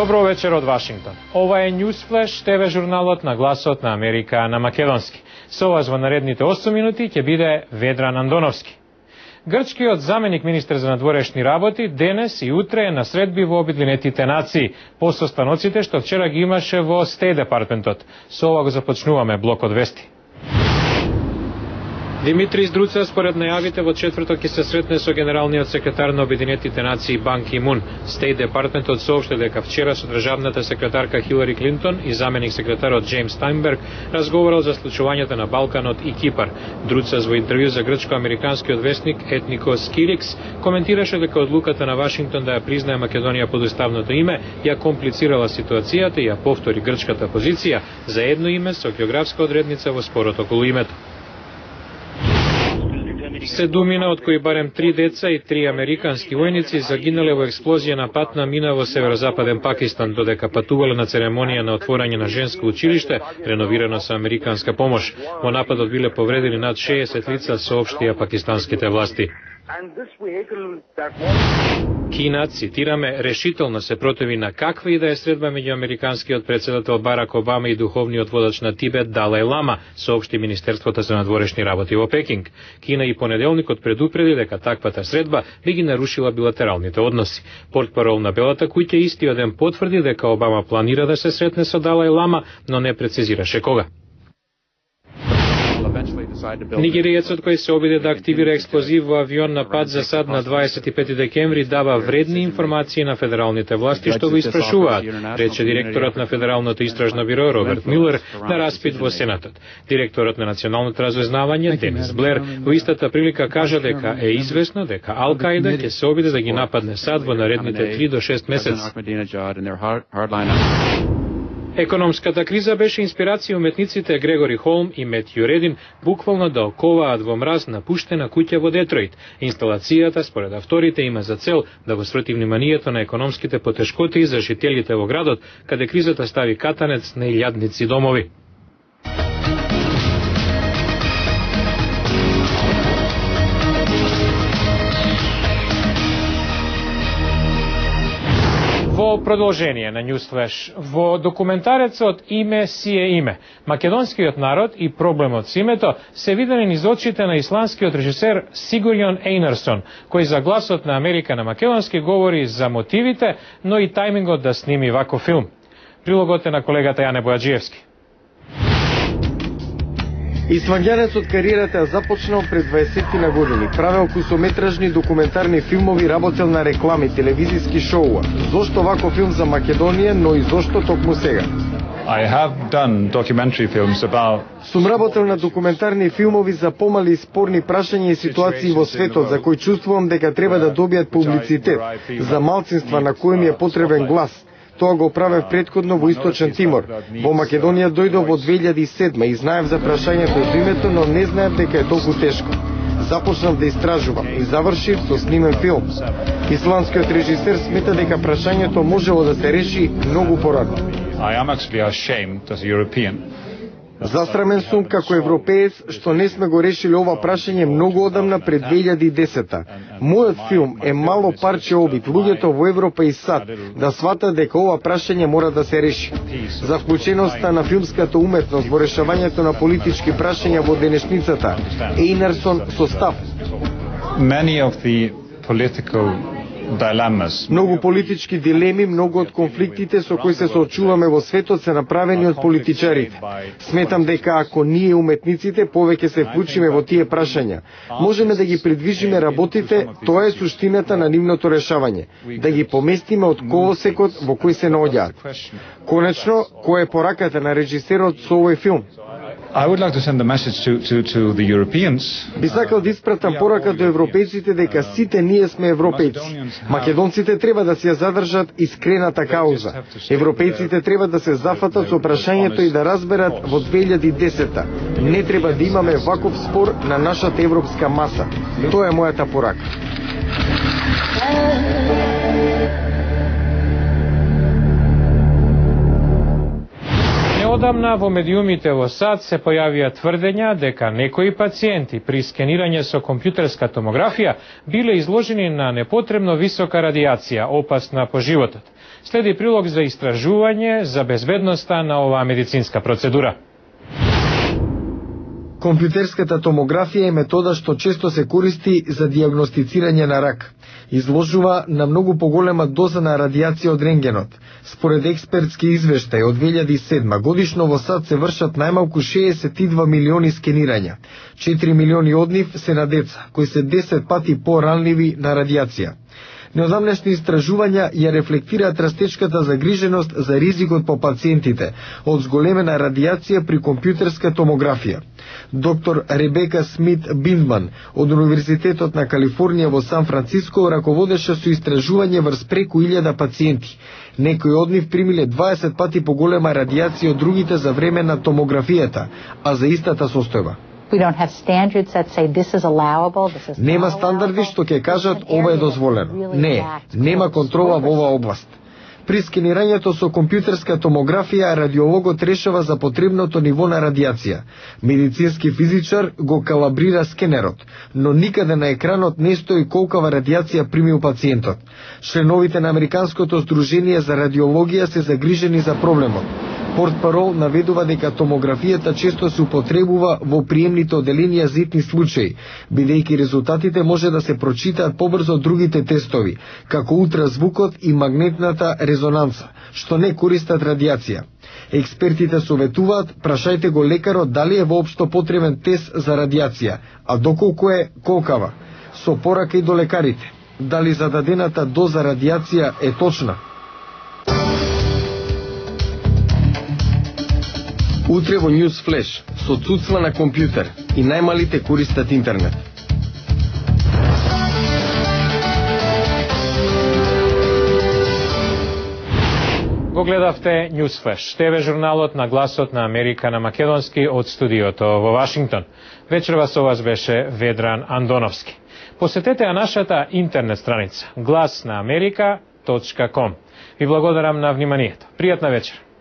Добро вечер од Вашингтон. Ова е Newsflash, ТВ журналот на гласот на Америка на македонски. Со вас во наредните 8 минути ќе биде Ведран Андоновски. Грчкиот заменик министер за надворешни работи денес и утре е на средби во Обединетите нации по состаноците што вчера ги имаше во Стејт департментот. Со ова го започнуваме блокот вести. Димитрис Друца според најавите во четврток ќе се сретне со генералниот секретар на Обединетите нации Бан Ки Мун. Стејт департментот соопшти дека вчера со државната секретарка Хилари Клинтон и заменик секретарот Џејмс Стајнберг разговарал за случувањата на Балканот и Кипар. Друца во интервју за грчко-американскиот весник Етникос Кирикс коментираше дека одлуката на Вашингтон да ја признае Македонија под уставното име ја комплицирала ситуацијата и ја повтори грчката позиција за едно име со географска одредница во спорот околу името. 7 од кои барем 3 деца и 3 американски војници загинале во експлозија на патна мина во северозападен Пакистан, додека патувале на церемонија на отворање на женско училиште, реновирано со американска помош. Во нападот биле повредени над 60 лица, соопштија пакистанските власти. Кина, цитираме, решително се противи на каква и да е средба меѓу американскиот председател Барак Обама и духовниот водач на Тибет Далај Лама, соопшти Министерството за надворешни работи во Пекинг. Кина и понеделникот предупреди дека таквата средба би ги нарушила билатералните односи. Портпарол на Белата куќа истиот ден потврди дека Обама планира да се сретне со Далај Лама, но не прецизираше кога. Нигериецот кој се обиде да активира експлозив во авион на пат за сад на 25 декември дава вредни информации на федералните власти што го испрашуваат, рече директорот на Федералното истражно биро Роберт Милер на распит во Сенатот. Директорот на Националното разузнавање Денис Блер во истата прилика кажа дека е известно дека Ал-Каида ќе се обиде да ги нападне сад во наредните 3 до 6 месеци. Економската криза беше инспирација уметниците Грегори Холм и Метју Редин буквално да оковаат во мраз напуштена куќа во Детройт. Инсталацијата, според авторите, има за цел да го сврати вниманието на економските потешкоти за жителите во градот, каде кризата стави катанец на илјадници домови. Во продолжение на Newsflash, во документарецот Име си е име, македонскиот народ и проблемот с името се видени низ очите на исландскиот режисер Сигурјон Ейнарсон, кој за гласот на Америка на македонски говори за мотивите, но и тајмингот да сними ваков филм. Прилогот е на колегата Јане Бојаджиевски. Исландјанец од кариерата ја започнал пред 20 на години. Правел кусометражни документарни филмови, работел на реклами, телевизиски шоуа. Зошто ваков филм за Македонија, но и зошто токму сега? I have done documentary films about... Сум работел на документарни филмови за помали спорни прашања и ситуации во светот, за кои чувствувам дека треба да добијат публицитет, за малцинства на кои ми е потребен глас. Тоа го правев претходно во Источен Тимор. Во Македонија дојдов во 2007 и знаев за прашањето од името, но не знаев дека е толку тешко. Започнав да истражувам и завршив со снимен филм. Исландскиот режисер смета дека прашањето можело да се реши многу порано. I am actually ashamed as a European. Засрамен сум како европеец што не сме го решили ова прашање многу одамна пред 2010-та. Мојот филм е мало парче обид луѓето во Европа и САД да сватат дека ова прашање мора да се реши. За вклученоста на филмската уметност во решавањето на политички прашања во денешницата, Ейнарсон со став. Many of the political dilemmas. Многу политички дилеми, многу од конфликтите со кои се соочуваме во светот се направени од политичарите. Сметам дека ако ние уметниците повеќе се вклучиме во тие прашања, можеме да ги придвижиме работите, тоа е суштината на нивното решавање, да ги поместиме од колосекот во кој се наоѓаат. Конечно, која е пораката на режисерот со овој филм? I would like to send a message to the Europeans. Би сакал да испратам порака до европејците дека сите ние сме европејци. Македонците треба да се ја задржат искрената кауза. Европејците треба да се зафатат со прашањето и да разберат во 2010-та. Не треба да имаме ваков спор на нашата европска маса. Тоа е мојата порака. Неодамна во медиумите во САД се појавија тврдења дека некои пациенти при скенирање со компјутерска томографија биле изложени на непотребно висока радијација, опасна по животот. Следи прилог за истражување за безбедноста на оваа медицинска процедура. Компјутерската томографија е метода што често се користи за дијагностицирање на рак. Изложува на многу поголема доза на радијација од рентгенот. Според експертски извештај од 2007 годишно во САД се вршат најмалку 62 милиони скенирања. 4 милиони од нив се на деца, кои се 10 пати поранливи на радијација. Неодамнешни истражувања ја рефлектираат растечката загриженост за ризикот по пациентите од зголемена радијација при компјутерска томографија. Доктор Ребека Смит Биндман од Универзитетот на Калифорнија во Сан Франциско раководеше со истражување врз преку 1000 пациенти. Некои од нив примиле 20 пати поголема радијација од другите за време на томографијата, а за истата состојба. Нема стандарди што ќе кажат ова е дозволено. Не, нема контрола во оваа област. При скенирањето со компјутерска томографија радиологот решава за потребното ниво на радијација. Медицински физичар го калабрира скенерот, но никаде на екранот не стои колкава радијација примил пациентот. Членовите на Американското здружение за радиологија се загрижени за проблемот. Портпарол наведува дека томографијата често се употребува во приемните оделенија за итни случаи, бидејќи резултатите може да се прочитаат побрзо од другите тестови, како ултразвукот и магнетната резонанца, што не користат радијација. Експертите советуваат, прашајте го лекарот дали е воопшто потребен тест за радијација, а доколку е, колкава. Со порака и до лекарите, дали зададената доза радијација е точна. Утре во News Flash, со цуцва на компјутер и најмалите користат интернет. Го гледавте News Flash, ТВ журналот на гласот на Америка на македонски од студиото во Вашингтон. Вечерва со вас беше Ведран Андоновски. Посетете ја нашата интернет страница glasnaamerika.com. Ви благодарам на вниманието. Пријатна вечер.